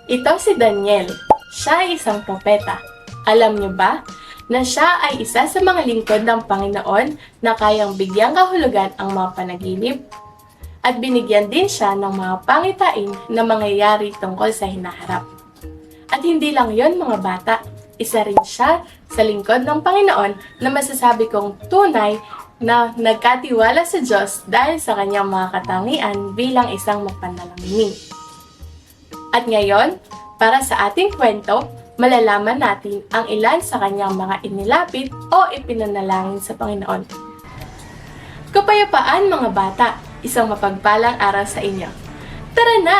Ito si Daniel. Siya ay isang propeta. Alam niyo ba na siya ay isa sa mga lingkod ng Panginoon na kayang bigyang kahulugan ang mga panaginip? At binigyan din siya ng mga pangitain na mangyayari tungkol sa hinaharap. At hindi lang yon mga bata, isa rin siya sa lingkod ng Panginoon na masasabi kong tunay na nagkatiwala sa Diyos dahil sa kanyang mga katangian bilang isang mapanalangin. At ngayon, para sa ating kwento, malalaman natin ang ilan sa kanyang mga inilapit o ipinanalangin sa Panginoon. Kapayapaan mga bata, isang mapagpalang araw sa inyo. Tara na!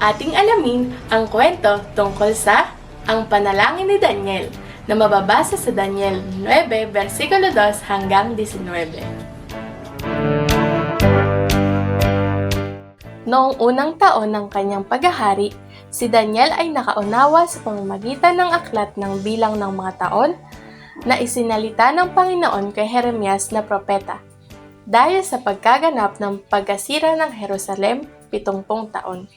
Ating alamin ang kwento tungkol sa ang panalangin ni Daniel na mababasa sa Daniel 9, versikulo 2 hanggang 19. Noong unang taon ng kanyang paghahari, si Daniel ay nakaunawa sa pamamagitan ng aklat ng bilang ng mga taon na isinalita ng Panginoon kay Jeremias na propeta dahil sa pagkaganap ng pagkasira ng Jerusalem 70 taon.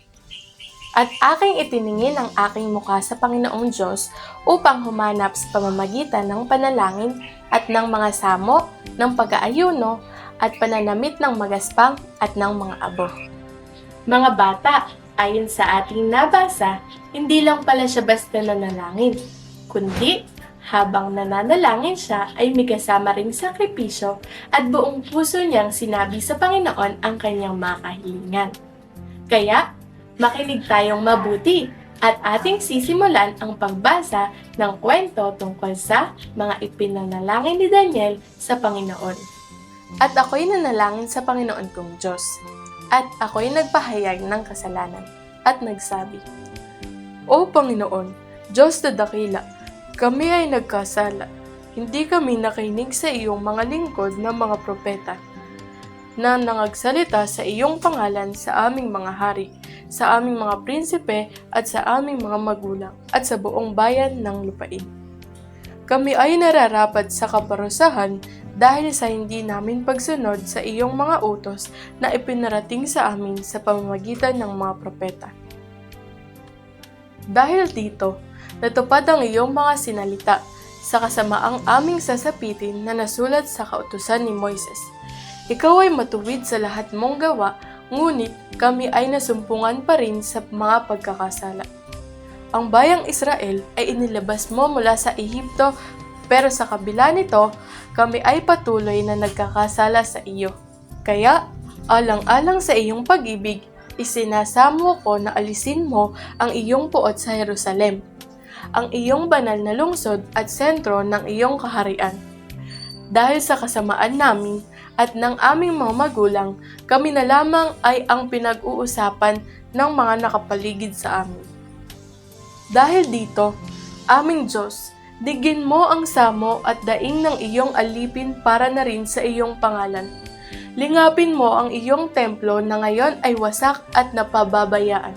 At aking itiningin ang aking mukha sa Panginoong Diyos upang humanap sa pamamagitan ng panalangin at ng mga samo, ng pag-aayuno at pananamit ng magaspang at ng mga abo. Mga bata, ayon sa ating nabasa, hindi lang pala siya basta nanalangin, kundi habang nananalangin siya ay may kasama ring sakripisyo at buong puso niyang sinabi sa Panginoon ang kanyang mga kahilingan. Kaya, makinig tayong mabuti at ating sisimulan ang pagbasa ng kwento tungkol sa mga ipinanalangin ni Daniel sa Panginoon. At ako'y nanalangin sa Panginoon kong Diyos, at ako'y nagpahayag ng kasalanan, at nagsabi, O Panginoon, Diyos na dakila, kami ay nagkasala. Hindi kami nakinig sa iyong mga lingkod na mga propeta, na nangagsalita sa iyong pangalan sa aming mga hari, sa aming mga prinsipe at sa aming mga magulang at sa buong bayan ng lupain. Kami ay nararapat sa kaparusahan dahil sa hindi namin pagsunod sa iyong mga utos na ipinarating sa amin sa pamamagitan ng mga propeta. Dahil dito, natupad ang iyong mga sinalita sa kasamaang aming sasapitin na nasulat sa kautusan ni Moises. Ikaw ay matuwid sa lahat mong gawa, ngunit kami ay nasumpungan pa rin sa mga pagkakasala. Ang bayang Israel ay inilabas mo mula sa Ehipto, pero sa kabila nito, kami ay patuloy na nagkakasala sa iyo. Kaya, alang-alang sa iyong pag-ibig, isinasamo ko na alisin mo ang iyong puot sa Jerusalem, ang iyong banal na lungsod at sentro ng iyong kaharian. Dahil sa kasamaan namin at ng aming mga magulang, kami na lamang ay ang pinag-uusapan ng mga nakapaligid sa amin. Dahil dito, aming Diyos, digin mo ang samo at daing ng iyong alipin para na rin sa iyong pangalan. Lingapin mo ang iyong templo na ngayon ay wasak at napababayaan.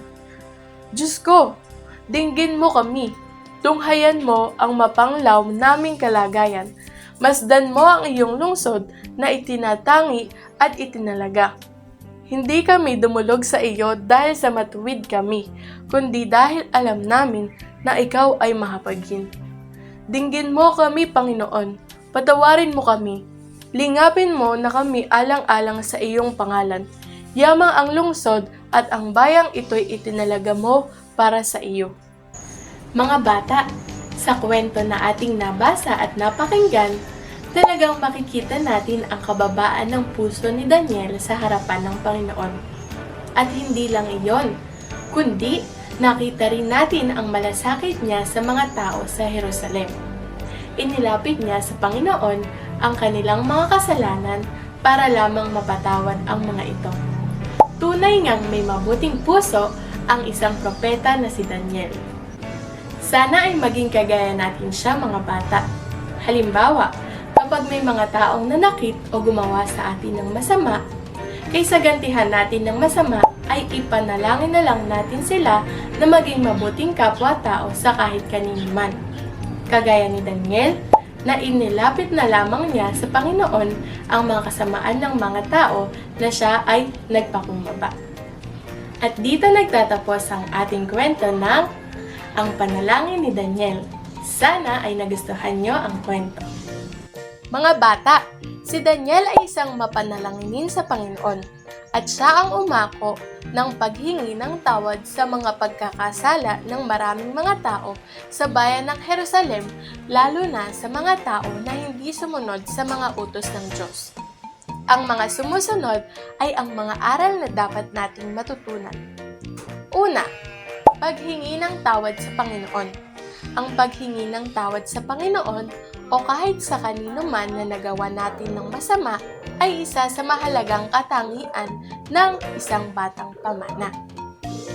Diyos ko, dinggin mo kami. Tunghayan mo ang mapanglaw naming kalagayan. Masdan mo ang iyong lungsod na itinatangi at itinalaga. Hindi kami dumulog sa iyo dahil sa matuwid kami, kundi dahil alam namin na ikaw ay mahapaghin. Dinggin mo kami, Panginoon. Patawarin mo kami. Lingapin mo na kami alang-alang sa iyong pangalan. Yamang ang lungsod at ang bayang ito'y itinalaga mo para sa iyo. Mga bata, sa kwento na ating nabasa at napakinggan, talagang makikita natin ang kababaan ng puso ni Daniel sa harapan ng Panginoon. At hindi lang iyon, kundi nakita rin natin ang malasakit niya sa mga tao sa Jerusalem. Inilapit niya sa Panginoon ang kanilang mga kasalanan para lamang mapatawad ang mga ito. Tunay ngang may mabuting puso ang isang propeta na si Daniel. Sana ay maging kagaya natin siya mga bata. Halimbawa, kapag may mga taong nanakit o gumawa sa atin ng masama, kaysa gantihan natin ng masama, ay ipanalangin na lang natin sila na maging mabuting kapwa-tao sa kahit kanino man. Kagaya ni Daniel, na inilapit na lamang niya sa Panginoon ang mga kasamaan ng mga tao na siya ay nagpakumbaba. At dito nagtatapos ang ating kwento ng ang panalangin ni Daniel. Sana ay nagustuhan nyo ang kwento. Mga bata, si Daniel ay isang mapanalanginin sa Panginoon at siya ang umako ng paghingi ng tawad sa mga pagkakasala ng maraming mga tao sa bayan ng Jerusalem, lalo na sa mga tao na hindi sumunod sa mga utos ng Diyos. Ang mga sumusunod ay ang mga aral na dapat nating matutunan. Una, paghingi ng tawad sa Panginoon. Ang paghingi ng tawad sa Panginoon o kahit sa kanino man na nagawa natin ng masama ay isa sa mahalagang katangian ng isang batang pamana.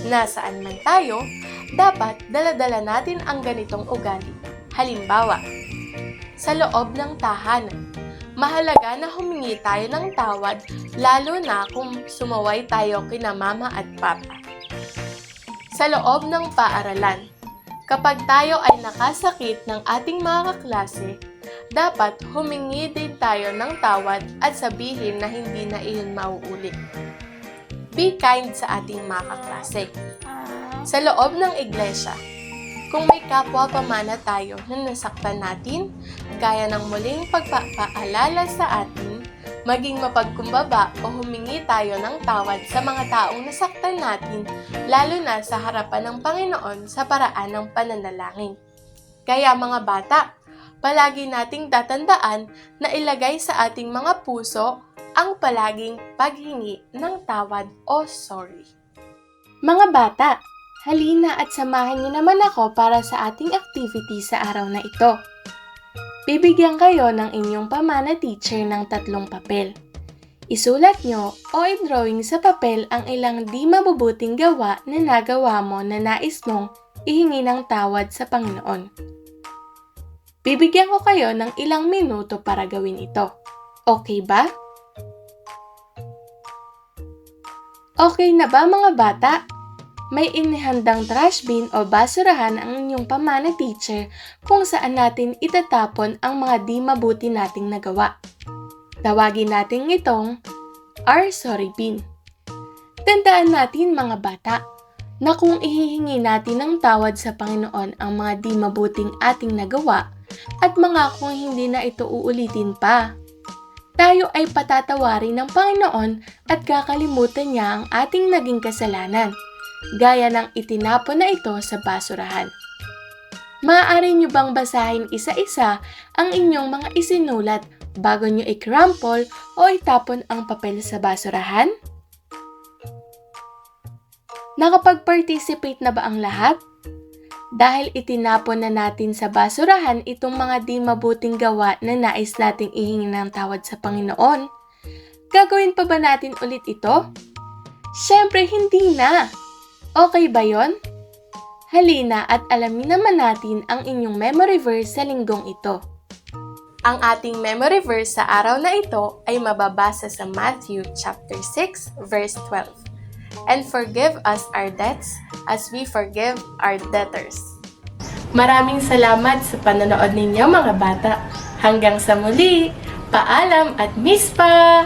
Nasaan man tayo, dapat dala-dala natin ang ganitong ugali. Halimbawa, sa loob ng tahanan, mahalaga na humingi tayo ng tawad lalo na kung sumaway tayo kina mama at papa. Sa loob ng paaralan, kapag tayo ay nakasakit ng ating mga kaklase, dapat humingi din tayo ng tawad at sabihin na hindi na iyon mauulit. Be kind sa ating mga kaklase. Sa loob ng iglesia, kung may kapwa pamana tayo na nasaktan natin, gaya ng muling pagpapaalala sa atin, maging mapagkumbaba o humingi tayo ng tawad sa mga taong nasaktan natin, lalo na sa harapan ng Panginoon sa paraan ng pananalangin. Kaya mga bata, palagi nating tatandaan na ilagay sa ating mga puso ang palaging paghingi ng tawad o sorry. Mga bata, halina at samahan niyo naman ako para sa ating activity sa araw na ito. Bibigyan kayo ng inyong pamana teacher ng 3 papel. Isulat nyo o i-drawing sa papel ang ilang di mabubuting gawa na nagawa mo na nais mong ihingi ng tawad sa Panginoon. Bibigyan ko kayo ng ilang minuto para gawin ito. Okay ba? Okay na ba mga bata? May inihandang trash bin o basurahan ang inyong pamana teacher kung saan natin itatapon ang mga di mabuti nating nagawa. Tawagin natin itong our sorry bin. Tandaan natin mga bata na kung ihihingi natin ng tawad sa Panginoon ang mga di mabuting ating nagawa at mga kung hindi na ito uulitin pa, tayo ay patatawarin ng Panginoon at kakalimutan niya ang ating naging kasalanan, gaya ng itinapon na ito sa basurahan. Maaari niyo bang basahin isa-isa ang inyong mga isinulat bago niyo i-crumple o itapon ang papel sa basurahan? Nakapag-participate na ba ang lahat? Dahil itinapon na natin sa basurahan itong mga di mabuting gawa na nais nating ihingi ng tawad sa Panginoon, gagawin pa ba natin ulit ito? Siyempre hindi na! Okay ba yon? Halina at alamin naman natin ang inyong memory verse sa linggong ito. Ang ating memory verse sa araw na ito ay mababasa sa Matthew chapter 6 verse 12. And forgive us our debts as we forgive our debtors. Maraming salamat sa panonood ninyo mga bata. Hanggang sa muli, paalam at miss pa!